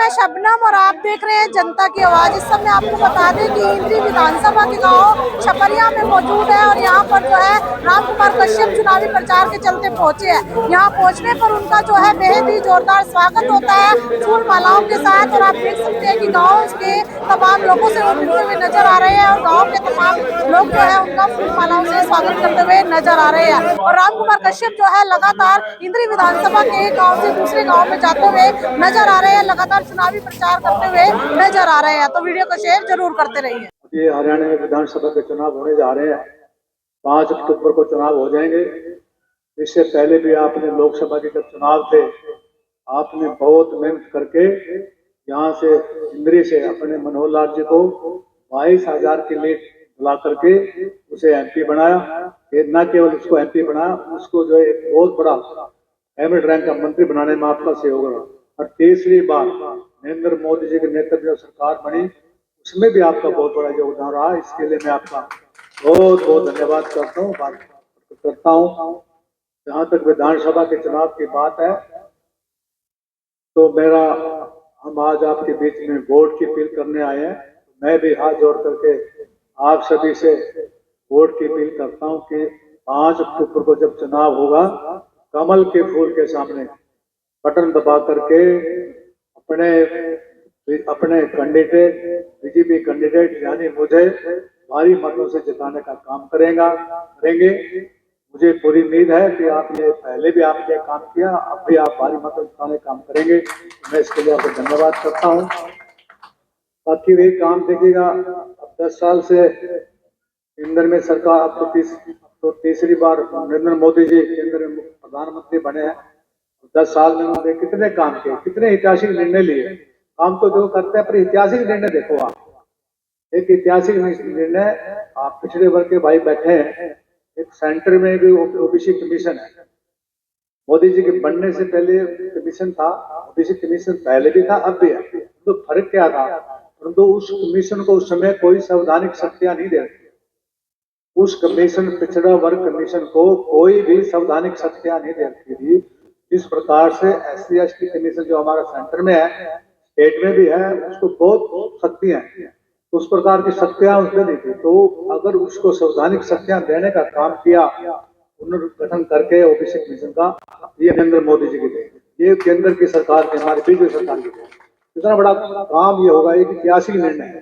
मैं शबनम और आप देख रहे हैं जनता की आवाज। इस समय आपको बता दें कि इंद्री विधानसभा के गांव छपरिया में मौजूद है और यहाँ पर जो है राम कुमार कश्यप चुनावी प्रचार के चलते पहुंचे हैं। यहाँ पहुंचने पर उनका जो है बेहद ही जोरदार स्वागत होता है फूल मालाओं के साथ। और आप देख सकते हैं कि गाँव के तमाम लोगों से वो मिलते हुए नजर आ रहे हैं और गाँव के तमाम लोग जो है उनका फूल मालाओं से स्वागत करते हुए नजर आ रहे हैं। और राम कुमार कश्यप जो है लगातार इंद्री विधानसभा के एक गाँव से दूसरे गाँव में जाते हुए नजर आ रहे हैं, लगातार चुनावी प्रचार करते हुए नजर आ रहे हैं। तो वीडियो को शेयर जरूर करते रहिए। ये हरियाणा में विधानसभा के चुनाव होने जा रहे हैं। 5 अक्टूबर को चुनाव हो जाएंगे। इससे पहले भी आपने लोकसभा के जब चुनाव थे, आपने बहुत मेहनत करके यहाँ से इंद्री से अपने मनोहर लाल जी को 22,000 की लीड बुला करके उसे एमपी बनाया। न केवल उसको एमपी बनाया, उसको जो है एक बहुत बड़ा कैबिनेट रैंक का मंत्री बनाने में आपका सहयोग रहा। और तीसरी बार नरेंद्र मोदी जी के नेतृत्व में सरकार बनी, उसमें भी आपका बहुत बड़ा योगदान रहा। इसके लिए मैं आपका बहुत बहुत धन्यवाद करता हूँ। जहाँ तक विधानसभा के चुनाव की बात है, तो हम आज आपके बीच में वोट की अपील करने आए हैं। मैं भी हाथ जोड़ करके आप सभी से वोट की अपील करता हूँ कि 5 अक्टूबर को जब चुनाव होगा, कमल के फूल के सामने बटन दबा करके अपने कैंडिडेट, बीजेपी कैंडिडेट यानी मुझे भारी मतों से जिताने का काम करेंगे। मुझे पूरी उम्मीद है कि आप ये पहले भी आपने काम किया, अब भी आप भारी मतों से जिताने का काम करेंगे। मैं इसके लिए आपको धन्यवाद करता हूँ। बाकी वही काम देखिएगा, अब 10 साल से केंद्र में सरकार, अब तो तीसरी बार नरेंद्र मोदी जी केंद्र में प्रधानमंत्री बने हैं। 10 साल में उन्होंने कितने काम किए, कितने ऐतिहासिक निर्णय लिए। काम तो जो करते हैं, पर ऐतिहासिक निर्णय देखो आप, एक ऐतिहासिक निर्णय। आप पिछड़े वर्ग के भाई बैठे हैं, एक सेंटर में भी ओबीसी कमीशन है। मोदी जी के बनने से पहले कमीशन था, ओबीसी कमीशन पहले भी था, अब भी है। तो फर्क क्या था? परंतु उस कमीशन को उस समय कोई संवैधानिक शक्तियां नहीं दे रही। उस कमीशन, पिछड़ा वर्ग कमीशन को कोई भी संवैधानिक शक्तियां नहीं दे रही थी। इस प्रकार से SC ST कमीशन जो हमारा सेंटर में है, स्टेट में भी है, उसको बहुत शक्तियां हैं। तो उस प्रकार की शक्तियां उसमें नहीं थी। तो अगर उसको संवैधानिक शक्तियां देने का काम किया पुनर्गठन करके ओबीसी कमीशन का, ये नरेंद्र मोदी जी की देन, ये केंद्र की सरकार की, हमारी बीजेपी सरकार की देन। इतना बड़ा काम ये होगा, एक ऐतिहासिक निर्णय है।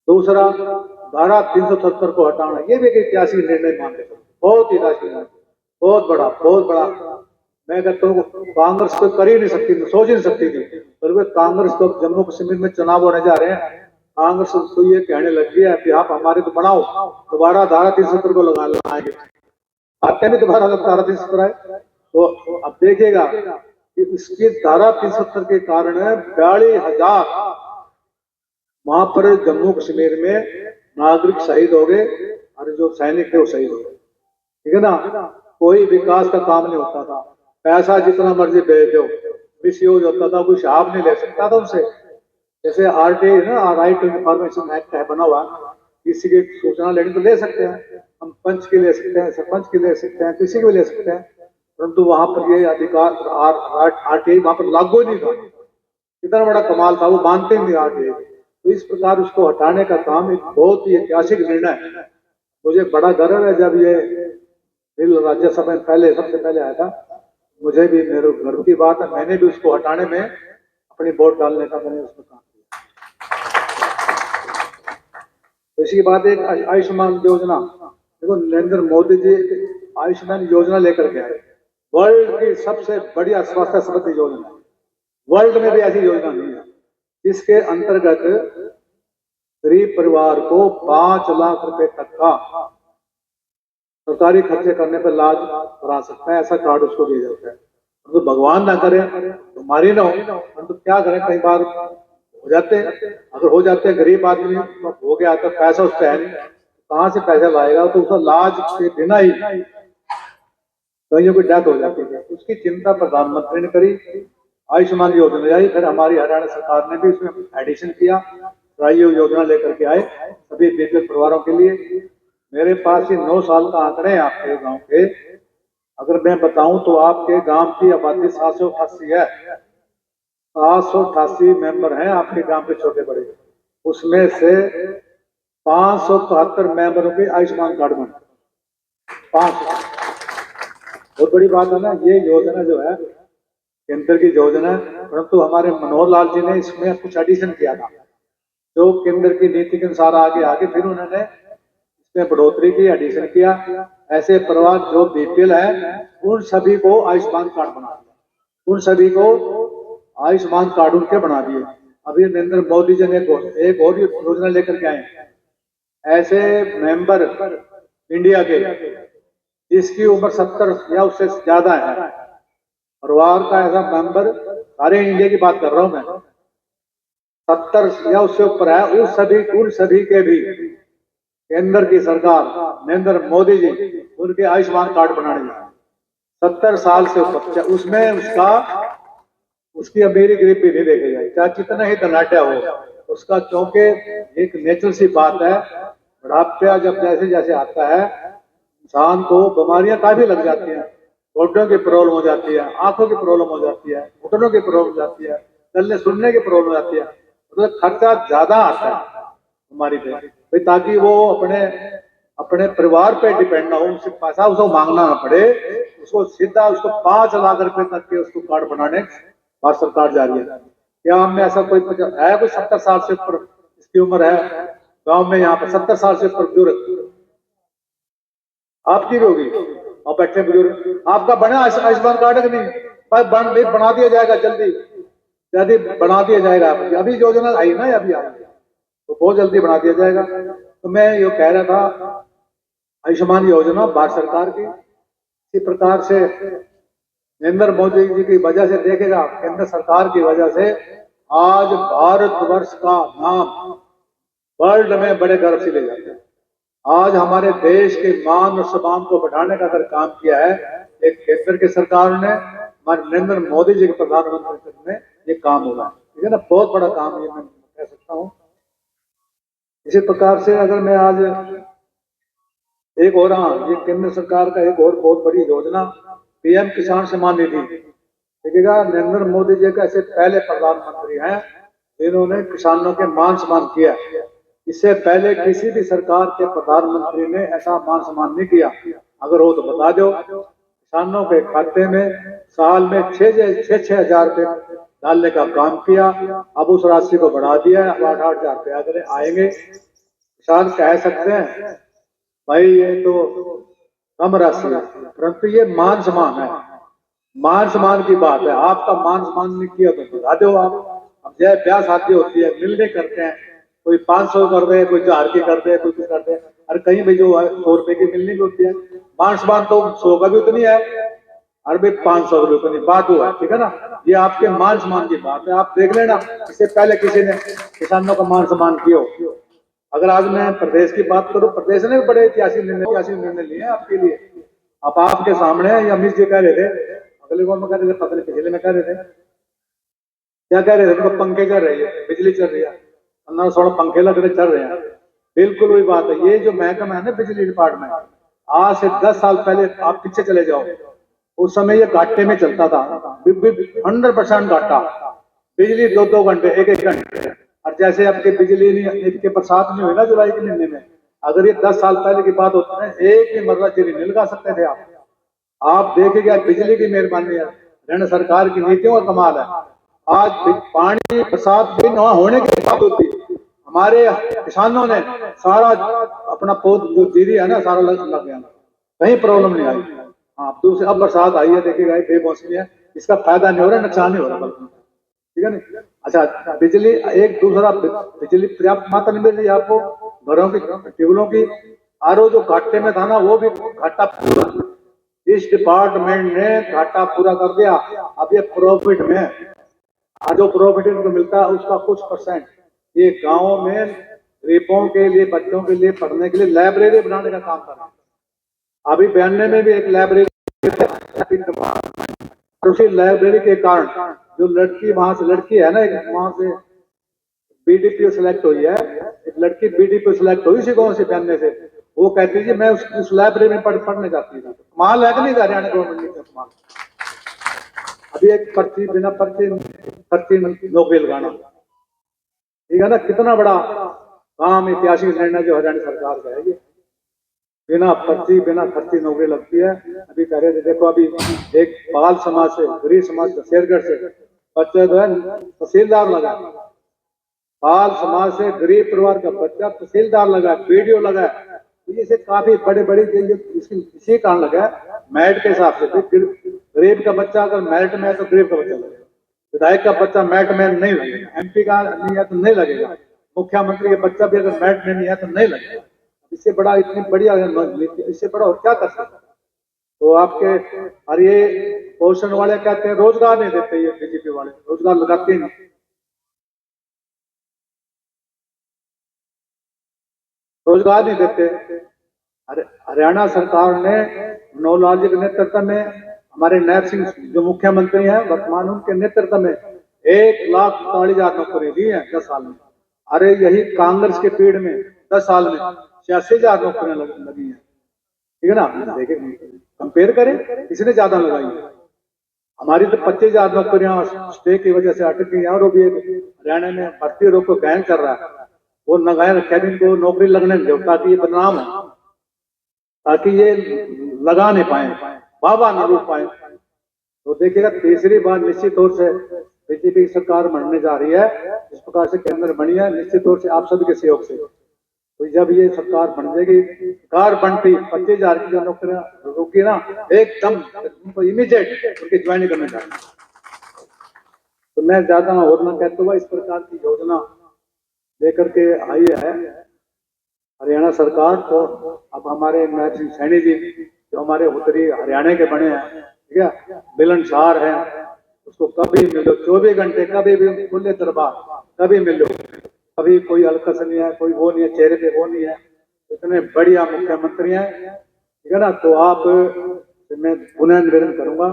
दूसरा, धारा 370 को हटाना, ये भी एक ऐतिहासिक निर्णय मान लेते, बहुत ऐतिहासिक, बहुत बड़ा। मैं कहता हूँ कांग्रेस तो कर ही नहीं सकती, सोच ही नहीं सकती थी। पर वे कांग्रेस तो जम्मू कश्मीर में चुनाव होने जा रहे हैं, कांग्रेस तो ये कहने लगी है कि आप हमारे को बनाओ, दोबारा धारा 370 को लगाएंगे। आते भी दोबारा धारा 370 है। तो अब देखिएगा कि इसकी धारा 370 के कारण 42,000 वहां पर जम्मू कश्मीर में नागरिक शहीद हो गए, और जो सैनिक थे वो शहीद हो गए। ठीक है ना? कोई विकास का काम नहीं होता था। पैसा जितना मर्जी भेज दो, मिस यूज होता था, कोई हिसाब नहीं ले सकता था उनसे। जैसे RTI ना, राइट टू इंफॉर्मेशन एक्ट है बना हुआ, किसी की सूचना लेनी तो ले सकते हैं, हम पंच की ले सकते हैं, सरपंच की ले सकते हैं, किसी की भी ले सकते हैं। परंतु वहां पर ये अधिकार RTI वहां पर लागू ही नहीं था। कितना बड़ा कमाल था, वो मानते नहीं RTI। तो इस प्रकार उसको हटाने का काम एक बहुत ही ऐतिहासिक निर्णय है। मुझे बड़ा गर्व है, जब ये बिल राज्यसभा में सबसे पहले आया था, मुझे भी मेरे गर्व की बात है, मैंने भी उसको हटाने में अपनी वोट डालने का मैंने उसमें काम किया। तो इसी बात एक आयुष्मान योजना, देखो नरेंद्र मोदी जी आयुष्मान योजना लेकर के आए, वर्ल्ड की सबसे बढ़िया स्वास्थ्य संबंधी योजना, वर्ल्ड में भी ऐसी योजना नहीं है, जिसके अंतर्गत गरीब परिवार को 5 लाख रुपए तक का सरकारी खर्चे करने पर इलाज करा सकता है, ऐसा कार्ड उसको दिया जाता है। तो भगवान ना करे, हमारी ना हो, तो क्या करें, कई बार हो जाते हैं। अगर हो जाते हैं, गरीब आदमी हो गया तो पैसा उस पर है नहीं, कहाँ से पैसा लाएगा? तो उसका इलाज के बिना ही कहीं कोई डेथ हो जाती है। उसकी चिंता प्रधानमंत्री ने करी, आयुष्मान योजना आई। फिर हमारी हरियाणा सरकार ने भी इसमें एडिशन किया, ये योजना लेकर के आए सभी बीपीएल परिवारों के लिए। मेरे पास ही 9 साल का आंकड़े हैं आपके गांव के। अगर मैं बताऊं तो आपके गांव की आबादी 788 है, 788 मेंबर हैं आपके गांव के छोटे बड़े, उसमें से 573 मेंबरों के आयुष्मान कार्ड बने। 500 बहुत बड़ी बात है ना। ये योजना जो है केंद्र की योजना है, परंतु हमारे मनोहर लाल जी ने इसमें कुछ एडिशन किया था जो केंद्र की नीति के अनुसार आगे आगे फिर उन्होंने इसमें बढ़ोतरी की, एडिशन किया। ऐसे परिवार जो बीपीएल है उन सभी को आयुष्मान कार्ड बना दिया, उन सभी को आयुष्मान कार्ड उनके बना दिए। अभी नरेंद्र मोदी जी ने एक और योजना लेकर के आए, ऐसे मेंबर इंडिया के जिसकी उम्र 70 या उससे ज्यादा है, परिवार का ऐसा मेंबर, सारे इंडिया की बात कर रहा हूं मैं, 70 या उससे ऊपर है, उन सभी के भी केंद्र की सरकार नरेंद्र मोदी जी उनके आयुष्मान कार्ड बनाने जा रहे हैं। 70 साल से ऊपर, उसमें उसकी अमीरी गरीबी नहीं देखी जाए, चाहे कितना ही धनाट्या हो उसका, क्योंकि एक नेचुरल सी बात है, बुढ़ापा जब जैसे जैसे आता है इंसान को बीमारियां काफी लग जाती हैं, गोड्डों की प्रॉब्लम हो जाती है, आंखों की प्रॉब्लम हो जाती है, घुटनों की प्रॉब्लम हो जाती है, चलने सुनने की प्रॉब्लम हो जाती है, मतलब खर्चा ज्यादा आता है हमारी पे, ताकि वो अपने परिवार पे डिपेंड ना हो, उनसे पैसा उसको मांगना ना पड़े, उसको सीधा उसको 5 लाख रुपए तक के उसको कार्ड बनाने भारत सरकार जा रही है। क्या हमें ऐसा कोई है, कोई 70 साल से ऊपर इसकी उम्र है गांव में, यहाँ पे 70 साल से ऊपर बुजुर्ग, आपकी भी होगी और बैठे बुजुर्ग, आपका बना आयुष्मान कार्ड कि नहीं? बना दिया जाएगा, जल्दी बना दिया जाएगा। अभी योजना आई ना, अभी आई तो बहुत जल्दी बना दिया जाएगा। तो मैं ये कह रहा था, आयुष्मान योजना भारत सरकार की, इसी प्रकार से नरेंद्र मोदी जी की वजह से देखेगा, केंद्र सरकार की वजह से आज भारतवर्ष का नाम वर्ल्ड में बड़े गर्व से ले जाते हैं। आज हमारे देश के मान और सम्मान को बढ़ाने का अगर काम किया है एक केंद्र की सरकार ने, हमारे नरेंद्र मोदी जी के प्रधानमंत्री ने ये काम हुआ, ठीक है ना, बहुत बड़ा काम ये मैं कह सकता हूँ। इसी प्रकार से अगर मैं आज एक और, हाँ, ये केंद्र सरकार का एक और बहुत बड़ी योजना पीएम किसान सम्मान निधि, देखिएगा नरेंद्र मोदी जी का ऐसे पहले प्रधानमंत्री हैं जिन्होंने किसानों के मान सम्मान किया। इससे पहले किसी भी सरकार के प्रधानमंत्री ने ऐसा मान सम्मान नहीं किया। अगर हो तो बता दो। किसानों के खाते में साल में 6-6 हजार रुपए डालने का काम किया, अब उस राशि को बढ़ा दिया, 8-8 हजार रुपये अगर आएंगे। किसान कह सकते हैं भाई ये तो कम राशि है, परंतु ये मान सम्मान है, मान सम्मान की बात है। आपका मान सम्मान नहीं किया तो बता दो आप। अब जय ब्याह शादी होती है, मिलने करते हैं, कोई 500 कर दे, कोई 1000 की कर दे, कोई कुछ कर दे, और कहीं भी जो 100 रुपए की मिलनी भी होती है। मान सम्मान तो 100 का भी उतनी है, और भी 500 रुपये उतनी बात हुआ, ठीक है ना। ये आपके मान सम्मान की बात है, आप देख लेना इससे पहले किसी ने किसानों का मान सम्मान किया हो। अगर आज मैं प्रदेश की बात करूं, प्रदेश ने बड़े ऐतिहासिक निर्णय लिए हैं आपके लिए। अब आपके सामने अमित जी कह रहे थे, अगले कौन में कह रहे थे, पता नहीं पिछले में कह रहे थे, क्या कह रहे थे, उनको पंखे चल रही है, बिजली चल रही है, 15-16 पंखे लग रहे चल रहे हैं। बिल्कुल वही बात है। ये जो महकमा है ना बिजली डिपार्टमेंट, आज से 10 साल पहले आप पीछे चले जाओ, उस समय ये घाटे में चलता था, 100% घाटा, बिजली 2-2 घंटे, 1-1 घंटे। और जैसे आपकी बिजली नहीं, के बरसात नहीं हुई ना जुलाई के महीने में, अगर ये 10 साल पहले की बात होती है, एक भी मरला चीनी नहीं लगा सकते थे आप देखेंगे बिजली की मेहरबानी है, हरियाणा सरकार की नीतियों का कमाल है। आज पानी बरसात भी न होने की बात होती, हमारे किसानों ने सारा अपना पौध जो जीरी है ना सारा लग गया, कहीं प्रॉब्लम नहीं आई। हाँ, दूसरी अब बरसात आई है, देखिएगा बेमौसमी है, इसका फायदा नहीं हो रहा, नुकसान नहीं हो रहा, ठीक है ना। अच्छा, बिजली एक दूसरा, बिजली पर्याप्त मात्रा में मिल रही है आपको, घरों की, ट्यूबवेलों की। आरओ जो घाटे में था ना, वो भी घाटा पूरा, इस डिपार्टमेंट ने घाटा पूरा कर दिया। अब ये प्रॉफिट में, जो प्रॉफिट इनको मिलता है उसका कुछ परसेंट ये गांवों में गरीबों के लिए, बच्चों के लिए पढ़ने के लिए लाइब्रेरी बनाने का काम कर रहा है। अभी बयाने में भी एक लाइब्रेरी, उसी लाइब्रेरी के कारण जो लड़की वहां से, लड़की है ना एक, वहां से बीडीपीओ सिलेक्ट हुई है, एक लड़की बीडीपीओ सिलेक्ट हुई इसी गांव से पहनने से, वो कहती थी मैं उस लाइब्रेरी में पढ़ने जाती थी। कमाल है कि नहीं हरियाणा गवर्नमेंट ने, कमाल। अभी एक पर्ची बिना पर्ची पर्ची नौकरी लगाना, ठीक है ना, कितना बड़ा काम ऐतिहासिक निर्णय जो हरियाणा सरकार का है ये। बिना पर्ची बिना खर्ची नौकरी लगती है। अभी कह रहे थे देखो, अभी एक बाल समाज से गरीब समाज शेरगढ़ से बच्चा जो है तहसीलदार लगा, बाल समाज से गरीब परिवार का बच्चा तहसीलदार लगा, वीडियो लगा, तो ये से काफी बड़े बड़े इसी कारण लगा मेरिट के हिसाब से। गरीब का बच्चा अगर मेरिट में है तो गरीब का बच्चा लगेगा, विधायक का बच्चा मेरिट में नहीं लगेगा, MP का नहीं है तो नहीं लगेगा, मुख्यमंत्री का बच्चा भी अगर मेरिट में नहीं है तो नहीं लगेगा। इससे बड़ा इतनी बढ़िया इससे बड़ा और क्या कर सकता। तो आपके और ये पोषण वाले कहते हैं रोजगार नहीं देते, ये बीजेपी वाले रोजगार लगाते ही नहीं, रोजगार नहीं देते। हरियाणा सरकार ने नौलाजी के नेतृत्व में हमारे नायब सिंह जो मुख्यमंत्री हैं वर्तमान, उनके नेतृत्व में 1,40,000 नौकरी दी है 10 साल में। अरे यही कांग्रेस के पीरियड में 10 साल में 86,000 नौकरियां लगी हैं, ठीक है ना। देखिए कंपेयर करें किसने ज्यादा लगाई है। हमारी तो 25,000 नौकरियां स्टे की वजह से अटक गई और वो भी हरियाणा में भर्ती रोक को बैन कर रहा है, वो लगाए रखे इनको नौकरी लगने दो ताकि ये बदनाम हो, ताकि ये लगा नहीं पाए, बाबा न लूट पाए। तो देखिएगा तीसरी बार निश्चित तौर से बीजेपी सरकार बनने जा रही है, इस प्रकार से केंद्र बनी है निश्चित तौर से आप सभी के सहयोग से। तो जब ये सरकार बन जाएगी, सरकार बनती 25,000 की जो नौकरियां रोकी ना, एकदम उनको इमीडिएट उनकी ज्वाइनिंग करने जा रही है। तो मैं ज्यादा और ना कहता हुआ इस प्रकार की योजना लेकर के आई है हरियाणा सरकार। तो अब हमारे नायब सिंह सैनी जी जो हमारे उत्तरी हरियाणा के बने हैं, ठीक है, मिलनसार हैं, उसको कभी मिलो 24 घंटे, कभी भी खुले दरबार, कभी मिलो, कभी कोई अलकस नहीं है, कोई वो नहीं है, चेहरे पे वो नहीं है, इतने बढ़िया मुख्यमंत्री हैं, ठीक है ना। तो आप मैं पुनः निवेदन करूंगा,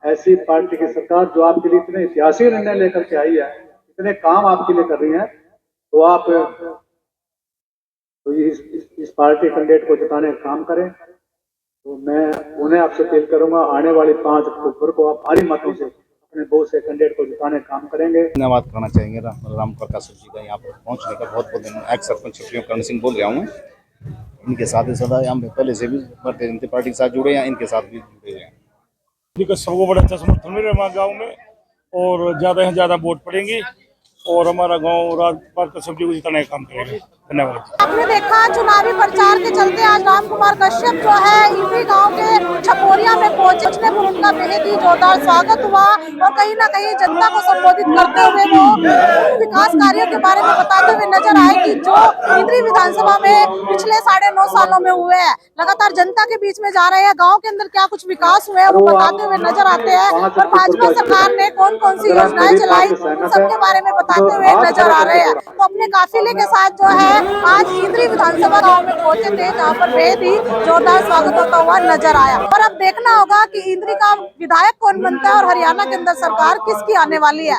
ऐसी पार्टी की सरकार जो आपके लिए इतने ऐतिहासिक निर्णय लेकर के आई है, इतने काम आपके लिए कर रही है, तो आप तो इस पार्टी कैंडिडेट को जिताने का काम करें। तो मैं उन्हें आपसे अपील करूंगा, आने वाली 5 अक्टूबर को आप भारी मतों से अपने बहुत से कैंडिडेट को जिताने का काम करेंगे। धन्यवाद करना चाहेंगे राम प्रकाश जी का यहाँ पर पहुँचने का बहुत बहुत धन्यवाद। एक्स सरपंच सुप्रीम करण सिंह बोल रहा हूँ, इनके साथ सदा हम पहले से भी भारतीय जनता पार्टी के साथ जुड़े हैं, इनके साथ भी जुड़े हैं। सबको बड़ा अच्छा समर्थन मिल रहा है हमारे गाँव में, और ज़्यादा से ज़्यादा वोट पड़ेंगे और हमारा गांव राजपाल कश्यप जी को जिताने का काम करेंगे। धन्यवाद। आपने देखा चुनावी प्रचार के चलते आज रामकुमार कश्यप जो है इमरी गांव के छपोरिया में पहुंचने पर उनका बेहद ही जोरदार स्वागत हुआ, और कहीं ना कहीं जनता को संबोधित करते हुए वो विकास कार्यों के बारे में बताते हुए नजर आए कि जो इमरी विधानसभा में पिछले 9.5 सालों में हुए हैं, लगातार जनता के बीच में जा रहे हैं, गाँव के अंदर क्या कुछ विकास हुए हैं वो बताते हुए नजर आते हैं, और भाजपा सरकार ने कौन कौन सी योजनाएं चलाई सबके बारे में बताते हुए नजर आ रहे हैं। तो अपने काफिले के साथ जो है आज इंद्री विधानसभा गांव में पहुंचे थे, जहां पर बेहद ही जोरदार स्वागत होता हुआ नजर आया। और अब देखना होगा कि इंद्री का विधायक कौन बनता है और हरियाणा के अंदर सरकार किसकी आने वाली है।